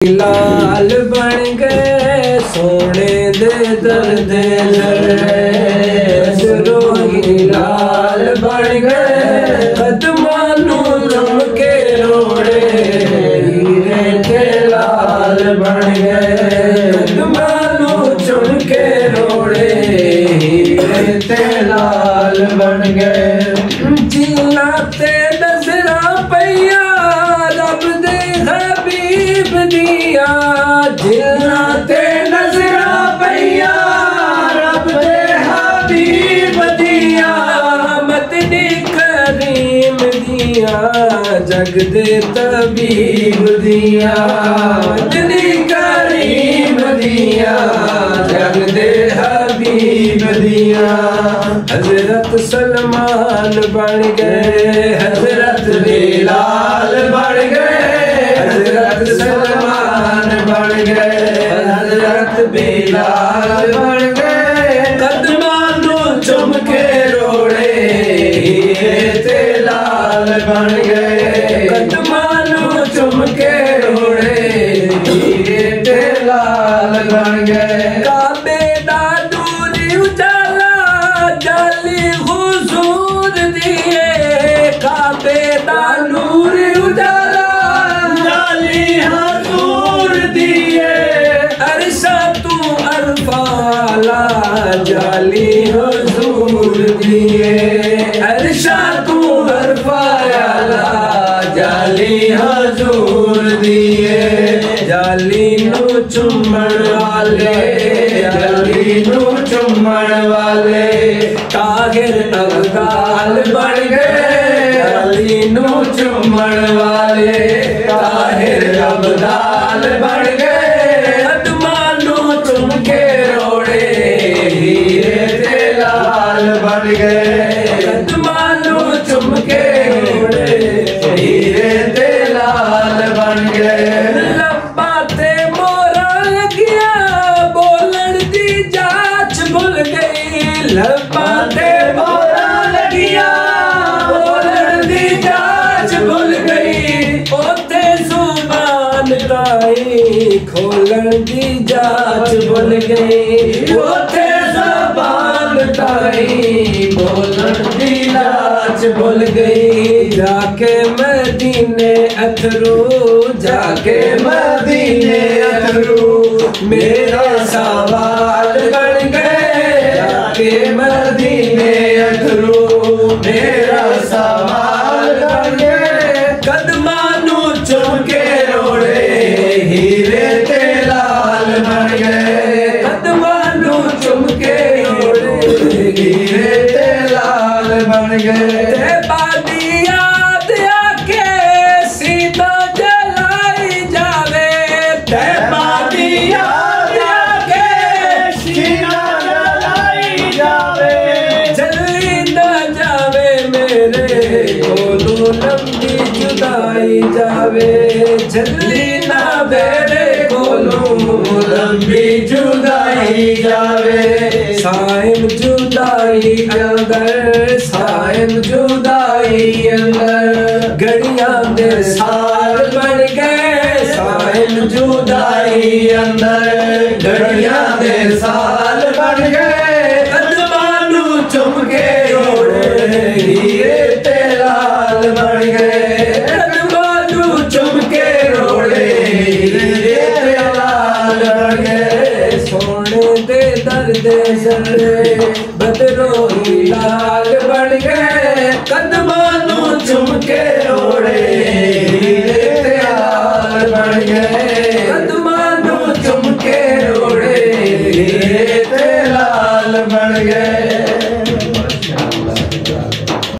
लाल बन गए सोने दे दर्द रोही लाल बन गए कदमानू चमके रोड़े हीरे के लाल बन गए कदमानू चमके रोड़े हीरे ते लाल बन गए जिन्ना ते नजरा पैया रब दे हबीब दिया जिन्ना ते नजरा पैया रब दे हबीब दिया मदनी करीम दिया जग दे तबीब दिया मदनी करीम दिया जग दे हबीब दिया हजरत सलमान बन गए हजरत बिलाल बन गए हजरत सलमान बन गए हजरत बिलाल बन गए कदमानू चमके रोड़े हीरे ते लाल बन गए कदमानू चमके रोड़े हीरे ते लाल बन गए काबे दा दूरी उजाला जाली हुजूर दिए काबे दा नूर उजाला जाली हुजूर दिए अरशा तू अरफाला जाली हुजूर दिए अरशा तू अरफाला जाली हुजूर दिए जाली नू चुम्मण वाले जाली नू चुम्मण वाले ताहिर अब्दाल बन गए जाली नू चुम्मण वाले ताहिर अब्दाल बन गए कदमानू चुमके रोड़े हीरे ते लाल बन गए कदमानू चुमके रोड़े हीरे ते लाल बन गए लब्बा ते मोरा लगिया बोलन दी जाच भुल गई लब्बा ते मोरा लगिया बोलन दी जाच भुल गई ओते जुबान ताई खोलन दी जाच भुल गई ओते जुबान ताई बोलन दी जाच भुल गई जाके मदीने अथरू जाके मदीने अथरू मेरा सवाल बन गए जाके मदीने अथरू मेरा सवाल बन गए कदमानू चमके रोड़े हीरे ते लाल बन गए कदमानू चमके रोड़े हीरे ते लाल बन गए बादी याद आके सीधा जलाई जावे ते बादी याद आके सीधा जलाई जावे जल्दी न जावे मेरे कोलों लंबी जुदाई जावे जल्दी ना मेरे कोलों लंबी जुदाई जावे साइम जुदाई अंदर साइम जुदाई अंदर घड़ियां दे साल बन गए साइम जुदाई अंदर घड़ियां दे साल बन गए कदमानू चमके रोड़े हीरे ते लाल बन गए कदमानू चमके रोड़े हीरे ते लाल बन गए सोने दे दर्द सरे बदरोही लाल बन गए कदमानू चमके रोड़े हीरे ते लाल बन गए कदमानू चमके रोड़े हीरे ते लाल बन गए।